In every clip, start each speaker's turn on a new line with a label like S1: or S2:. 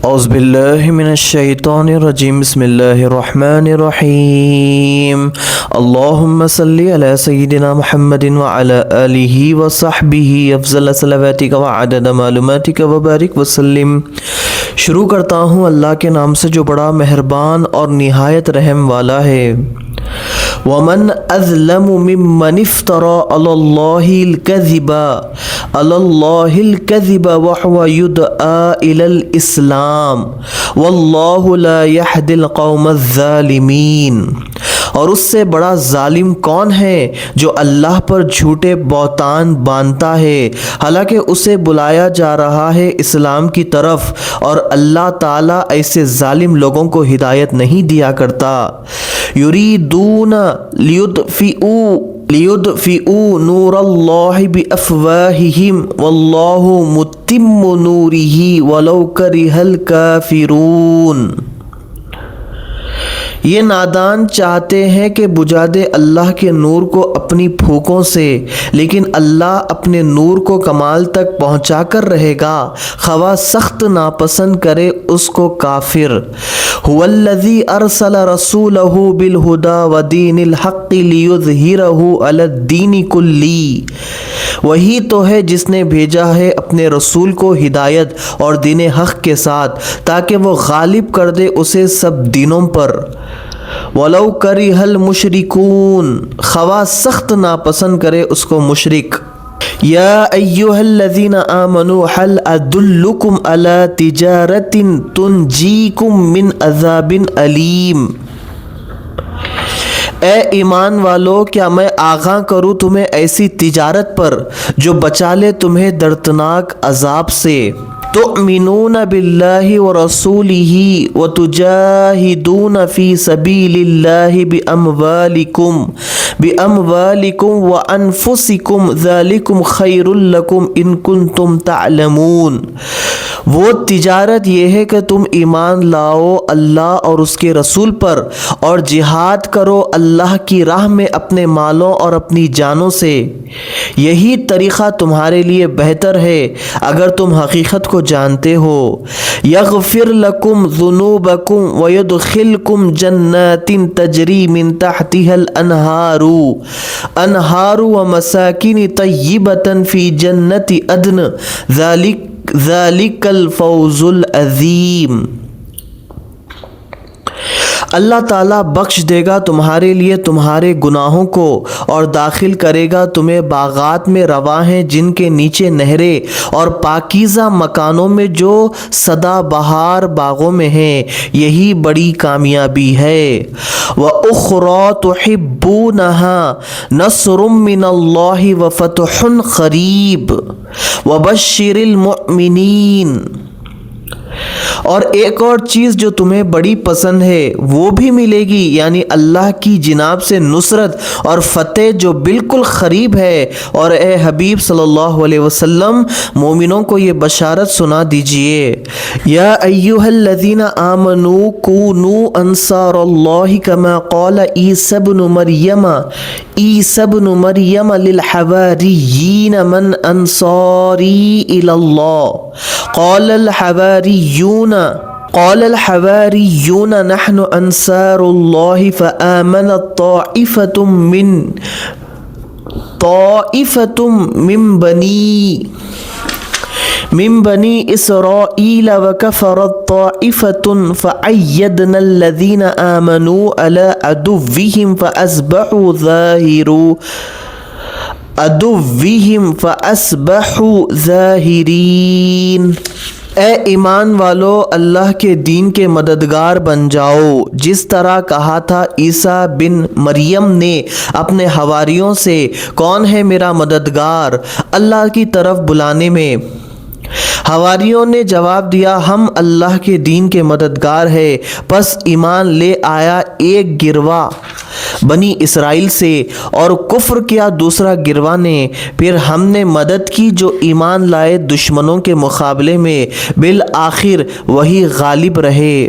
S1: اعوذ باللہ من الشیطان الرجیم بسم اللہ الرحمن الرحیم اللہم صلی علی سیدنا محمد وعلی آلہ وصحبہ افضل صلواتک وعدد معلوماتک وبارک وسلم۔ شروع کرتا ہوں اللہ کے نام سے جو بڑا مہربان اور نہایت رحم والا ہے۔ ومن اظلم ممن افترى على الله الكذب وهو يدعى الى الاسلام والله لا يهدي القوم الظالمين۔ اور اس سے بڑا ظالم کون ہے جو اللہ پر جھوٹے بہتان باندھتا ہے حالانکہ اسے بلایا جا رہا ہے اسلام کی طرف، اور اللہ تعالیٰ ایسے ظالم لوگوں کو ہدایت نہیں دیا کرتا۔ یریدون لیطفئوا نور اللہ بافواہہم واللہ متم نورہ ولو کرہ الکافرون۔ یہ نادان چاہتے ہیں کہ بجھا دے اللہ کے نور کو اپنی پھونکوں سے، لیکن اللہ اپنے نور کو کمال تک پہنچا کر رہے گا، خواہ سخت ناپسند کرے اس کو کافر۔ هو الذی ارسل رسولہ بالہدی ودین الحق لیظہرہ علی الدین کلہ۔ وہی تو ہے جس نے بھیجا ہے اپنے رسول کو ہدایت اور دین حق کے ساتھ تاکہ وہ غالب کر دے اسے سب دینوں پر۔ وَلَوْ كَرِهَ الْمُشْرِكُونَ، خواہ سخت ناپسند کرے اس کو مشرک۔ یا ایہا الذین آمنوا هل ادلکم علی تجارۃ تنجیکم من عذاب علیم۔ اے ایمان والو، کیا میں آگاہ کروں تمہیں ایسی تجارت پر جو بچا لے تمہیں دردناک عذاب سے۔ تؤمنون باللہ ورسولہ وتجاہدون فی سبیل اللہ باموالکم وانفسکم ذالکم خیر لکم ان کنتم تعلمون۔ وہ تجارت یہ ہے کہ تم ایمان لاؤ اللہ اور اس کے رسول پر اور جہاد کرو اللہ کی راہ میں اپنے مالوں اور اپنی جانوں سے، یہی طریقہ تمہارے لیے بہتر ہے اگر تم حقیقت کو جانتے ہو۔ یغفر لکم ذنوبکم ویدخلکم جنات تجری من تحتها الانہار ومساکن طیبۃ فی جنت عدن ذالک الفوز العظیم۔ اللہ تعالیٰ بخش دے گا تمہارے لیے تمہارے گناہوں کو اور داخل کرے گا تمہیں باغات میں رواں ہیں جن کے نیچے نہریں، اور پاکیزہ مکانوں میں جو سدا بہار باغوں میں ہیں، یہی بڑی کامیابی ہے۔ وَأُخْرَى تُحِبُّونَهَا نَصْرٌ مِّنَ اللَّهِ وَفَتْحٌ قَرِيبٌ وَبَشِّرِ الْمُؤْمِنِينَ۔ اور ایک اور چیز جو تمہیں بڑی پسند ہے وہ بھی ملے گی، یعنی اللہ کی جناب سے نصرت اور فتح جو بالکل قریب ہے۔ اور اے حبیب صلی اللہ علیہ وسلم مومنوں کو یہ بشارت سنا دیجئے۔ یا ایہا الذین آمنوا کونوا انصار اللہ کما قال عیسی ابن مریم للحواریین من انصاری الی اللہ قال الحواریون نحن انصار اللہ فآمنت طائفة من بنی اسرائیل وکفرت طائفة فأیدنا الذین آمنوا علی عدوهم فأصبحوا ظاہرین۔ اے ایمان والو، اللہ کے دین کے مددگار بن جاؤ، جس طرح کہا تھا عیسیٰ بن مریم نے اپنے حواریوں سے، کون ہے میرا مددگار اللہ کی طرف بلانے میں؟ حواریوں نے جواب دیا، ہم اللہ کے دین کے مددگار ہیں۔ پس ایمان لے آیا ایک گروہ بنی اسرائیل سے اور کفر کیا دوسرا گروہ نے، پھر ہم نے مدد کی جو ایمان لائے دشمنوں کے مقابلے میں، بالآخر وہی غالب رہے۔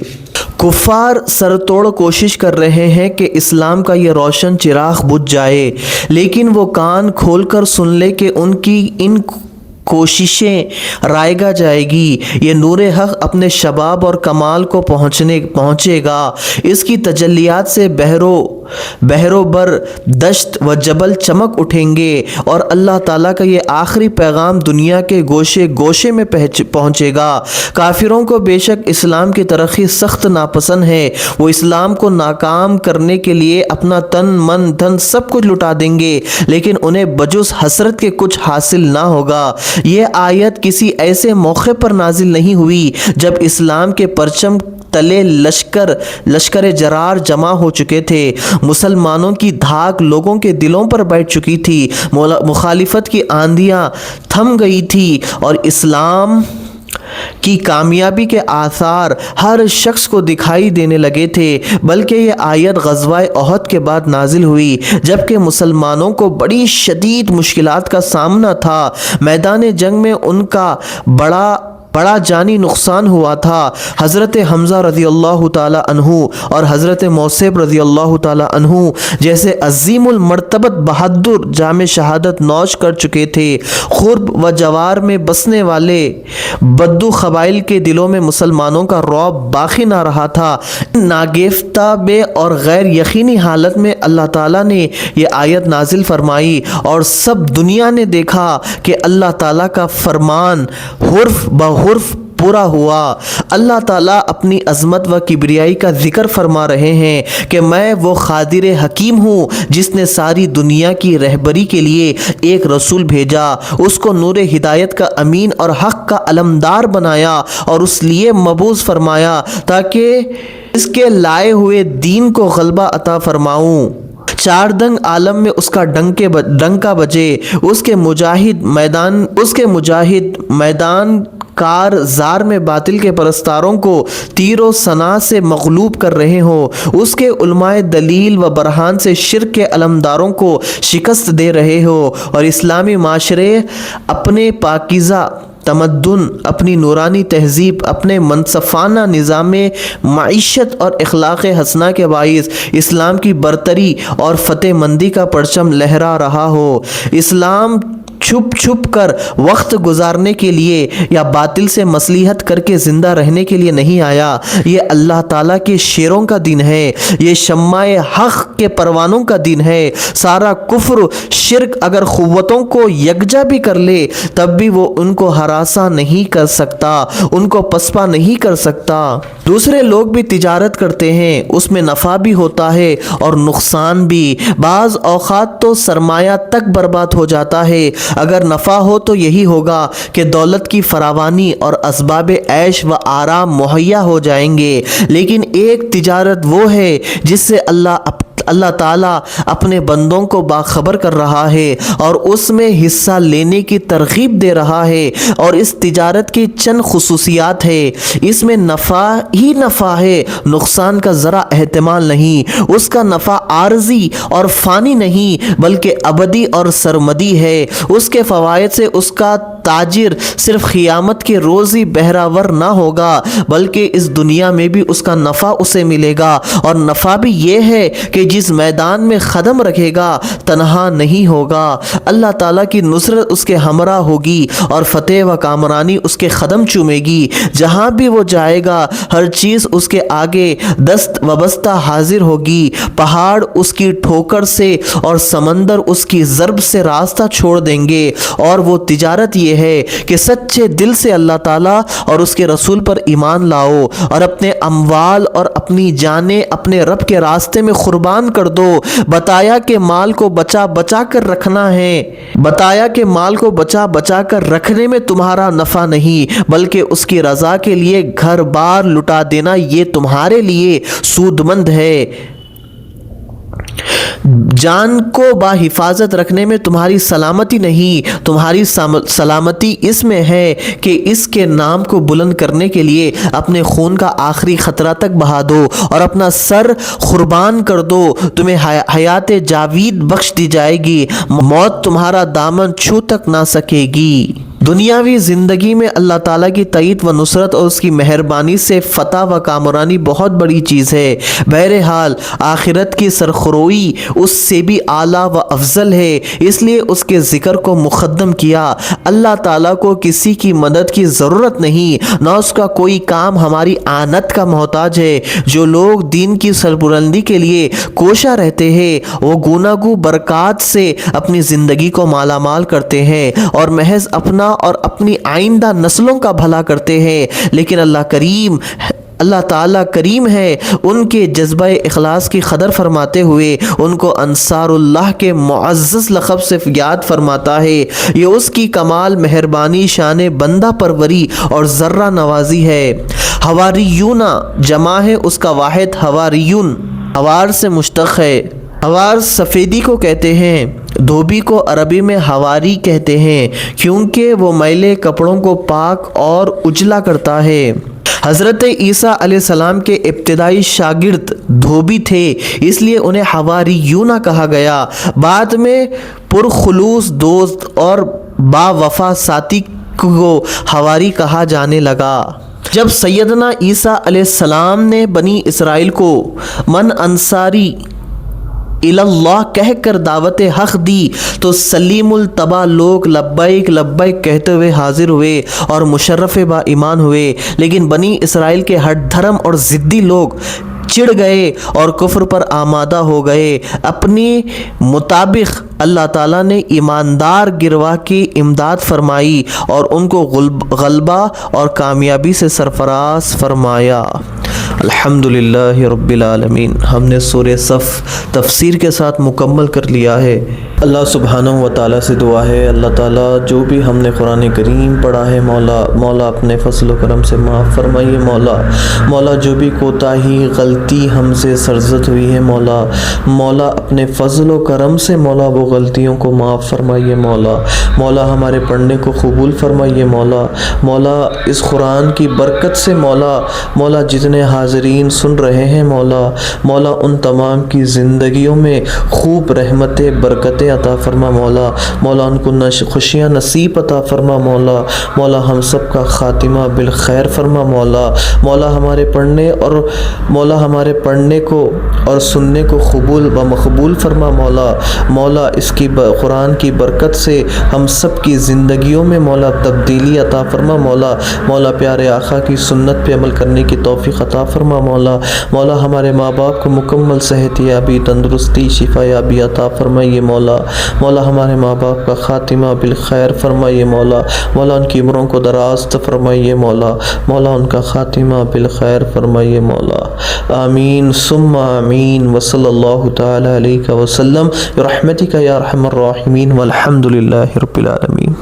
S1: کفار سر توڑ کوشش کر رہے ہیں کہ اسلام کا یہ روشن چراغ بجھ جائے، لیکن وہ کان کھول کر سن لے کہ ان کوششیں رائگا جائے گی، یہ نور حق اپنے شباب اور کمال کو پہنچے گا، اس کی تجلیات سے بحرو بر دشت و جبل چمک اٹھیں گے، اور اللہ تعالیٰ کا یہ آخری پیغام دنیا کے گوشے گوشے میں پہنچے گا۔ کافروں کو بے شک اسلام کی ترقی سخت ناپسند ہے، وہ اسلام کو ناکام کرنے کے لیے اپنا تن من دھن سب کچھ لٹا دیں گے، لیکن انہیں بجز حسرت کے کچھ حاصل نہ ہوگا۔ یہ آیت کسی ایسے موقع پر نازل نہیں ہوئی جب اسلام کے پرچم تلے لشکر جرار جمع ہو چکے تھے، مسلمانوں کی دھاک لوگوں کے دلوں پر بیٹھ چکی تھی، مخالفت کی آندیاں تھم گئی تھی، اور اسلام کی کامیابی کے آثار ہر شخص کو دکھائی دینے لگے تھے۔ بلکہ یہ آیت غزوہ احد کے بعد نازل ہوئی، جبکہ مسلمانوں کو بڑی شدید مشکلات کا سامنا تھا، میدان جنگ میں ان کا بڑا جانی نقصان ہوا تھا۔ حضرت حمزہ رضی اللہ تعالی عنہ اور حضرت موصب رضی اللہ تعالی عنہ جیسے عظیم المرتبت بہادر جام شہادت نوش کر چکے تھے۔ قرب و جوار میں بسنے والے بدو قبائل کے دلوں میں مسلمانوں کا رعب باقی نہ رہا تھا۔ ناگفتہ بے اور غیر یقینی حالت میں اللہ تعالیٰ نے یہ آیت نازل فرمائی، اور سب دنیا نے دیکھا کہ اللہ تعالیٰ کا فرمان حرف بحرف پورا ہوا۔ اللہ تعالیٰ اپنی عظمت و کبریائی کا ذکر فرما رہے ہیں کہ میں وہ قادر حکیم ہوں جس نے ساری دنیا کی رہبری کے لیے ایک رسول بھیجا، اس کو نور ہدایت کا امین اور حق کا علمدار بنایا، اور اس لیے مبعوث فرمایا تاکہ اس کے لائے ہوئے دین کو غلبہ عطا فرماؤں۔ چار دنگ عالم میں اس کا ڈنکا بجے، اس کے مجاہد میدان کار زار میں باطل کے پرستاروں کو تیر و سنا سے مغلوب کر رہے ہوں، اس کے علماء دلیل و برہان سے شرک کے علمداروں کو شکست دے رہے ہو، اور اسلامی معاشرے اپنے پاکیزہ تمدن، اپنی نورانی تہذیب، اپنے منصفانہ نظام معیشت اور اخلاق حسنہ کے باعث اسلام کی برتری اور فتح مندی کا پرچم لہرا رہا ہو۔ اسلام چھپ کر وقت گزارنے کے لیے یا باطل سے مصلحت کر کے زندہ رہنے کے لیے نہیں آیا، یہ اللہ تعالیٰ کے شیروں کا دین ہے، یہ شمع حق کے پروانوں کا دین ہے۔ سارا کفر شرک اگر قوتوں کو یکجا بھی کر لے تب بھی وہ ان کو ہراساں نہیں کر سکتا، ان کو پسپا نہیں کر سکتا۔ دوسرے لوگ بھی تجارت کرتے ہیں، اس میں نفع بھی ہوتا ہے اور نقصان بھی، بعض اوقات تو سرمایہ تک برباد ہو جاتا ہے۔ اگر نفع ہو تو یہی ہوگا کہ دولت کی فراوانی اور اسباب عیش و آرام مہیا ہو جائیں گے، لیکن ایک تجارت وہ ہے جس سے اللہ تعالیٰ اپنے بندوں کو باخبر کر رہا ہے اور اس میں حصہ لینے کی ترغیب دے رہا ہے، اور اس تجارت کی چند خصوصیات ہے۔ اس میں نفع ہی نفع ہے، نقصان کا ذرا احتمال نہیں، اس کا نفع عارضی اور فانی نہیں بلکہ ابدی اور سرمدی ہے۔ اس کے فوائد سے اس کا تاجر صرف قیامت کے روز ہی بہراور نہ ہوگا بلکہ اس دنیا میں بھی اس کا نفع اسے ملے گا، اور نفع بھی یہ ہے کہ جس میدان میں قدم رکھے گا تنہا نہیں ہوگا، اللہ تعالیٰ کی نصرت اس کے ہمراہ ہوگی اور فتح و کامرانی اس کے قدم چومے گی۔ جہاں بھی وہ جائے گا ہر چیز اس کے آگے دست وبستہ حاضر ہوگی، پہاڑ اس کی ٹھوکر سے اور سمندر اس کی ضرب سے راستہ چھوڑ دیں گے۔ اور وہ تجارت یہ ہے کہ سچے دل سے اللہ تعالیٰ اور اس کے رسول پر ایمان لاؤ اور اپنے اموال اور اپنی جانیں اپنے رب کے راستے میں قربان کر دو۔ بتایا کہ مال کو بچا بچا کر رکھنا ہے، بتایا کہ مال کو بچا بچا کر رکھنے میں تمہارا نفع نہیں بلکہ اس کی رضا کے لیے گھر بار لٹا دینا یہ تمہارے لیے سود مند ہے۔ جان کو بحفاظت رکھنے میں تمہاری سلامتی نہیں، تمہاری سلامتی اس میں ہے کہ اس کے نام کو بلند کرنے کے لیے اپنے خون کا آخری خطرہ تک بہا دو اور اپنا سر قربان کر دو، تمہیں حیات جاوید بخش دی جائے گی، موت تمہارا دامن چھو تک نہ سکے گی۔ دنیاوی زندگی میں اللہ تعالیٰ کی تائید و نصرت اور اس کی مہربانی سے فتح و کامرانی بہت بڑی چیز ہے۔ بہرحال آخرت کی سرخروئی اس سے بھی اعلیٰ و افضل ہے، اس لیے اس کے ذکر کو مقدم کیا۔ اللہ تعالیٰ کو کسی کی مدد کی ضرورت نہیں، نہ اس کا کوئی کام ہماری آنت کا محتاج ہے۔ جو لوگ دین کی سربلندی کے لیے کوشاں رہتے ہیں وہ گوناگو برکات سے اپنی زندگی کو مالا مال کرتے ہیں اور محض اپنا اور اپنی آئندہ نسلوں کا بھلا کرتے ہیں، لیکن اللہ تعالیٰ کریم ہے، ان کے جذبہ اخلاص کی قدر فرماتے ہوئے ان کو انصار اللہ کے معزز لقب سے یاد فرماتا ہے۔ یہ اس کی کمال مہربانی، شان بندہ پروری اور ذرہ نوازی ہے۔ حواریون جمع ہے اس کا واحد حواریون، حوار سے مشتق ہے۔ حوار سفیدی کو کہتے ہیں، دھوبی کو عربی میں حواری کہتے ہیں کیونکہ وہ میلے کپڑوں کو پاک اور اجلا کرتا ہے۔ حضرت عیسیٰ علیہ السلام کے ابتدائی شاگرد دھوبی تھے، اس لیے انہیں حواریون کہا گیا۔ بعد میں پرخلوص دوست اور با وفا ساتھی کو حواری کہا جانے لگا۔ جب سیدنا عیسیٰ علیہ السلام نے بنی اسرائیل کو من انصاری اللہ کہہ کر دعوت حق دی تو سلیم الطبع لوگ لبیک لبیک کہتے ہوئے حاضر ہوئے اور مشرف با ایمان ہوئے، لیکن بنی اسرائیل کے ہٹ دھرم اور ضدی لوگ چڑ گئے اور کفر پر آمادہ ہو گئے۔ اپنی مطابق اللہ تعالیٰ نے ایماندار گروہ کی امداد فرمائی اور ان کو غلبہ اور کامیابی سے سرفراز فرمایا۔ الحمدللہ رب العالمین۔ ہم نے سورہ صف تفسیر کے ساتھ مکمل کر لیا ہے۔ اللہ سبحانہ و تعالیٰ سے دعا ہے اللہ تعالیٰ جو بھی ہم نے قرآن کریم پڑھا ہے مولا اپنے فضل و کرم سے معاف فرمائیے۔ مولا جو بھی کوتاہی غلطی ہم سے سرزد ہوئی ہے مولا اپنے فضل و کرم سے وہ غلطیوں کو معاف فرمائیے۔ مولا ہمارے پڑھنے کو قبول فرمائیے۔ مولا اس قرآن کی برکت سے مولا جتنے حاضرین سن رہے ہیں مولا ان تمام کی زندگیوں میں خوب رحمتیں برکتیں عطا فرما۔ مولا ان کو خوشیاں نصیب عطا فرما۔ مولا ہم سب کا خاتمہ بالخیر فرما۔ مولا ہمارے پڑھنے کو اور سننے کو قبول و مقبول فرما۔ مولا اس کی قرآن کی برکت سے ہم سب کی زندگیوں میں تبدیلی عطا فرما۔ مولا پیارے آقا کی سنت پہ عمل کرنے کی توفیق عطا فرما۔ مولا ہمارے ماں باپ کو مکمل صحت یابی، تندرستی، شفا یابی عطا فرمائیے۔ مولا ہمارے ماں باپ کا خاتمہ بالخیر فرمائیے۔ مولا ان کی عمروں کو دراز فرمائیے۔ مولا ان کا خاتمہ بالخیر فرمائیے۔ آمین ثم آمین وصلی اللہ تعالی علیہ وسلم برحمتک یا ارحم الراحمین والحمد للہ رب العالمین۔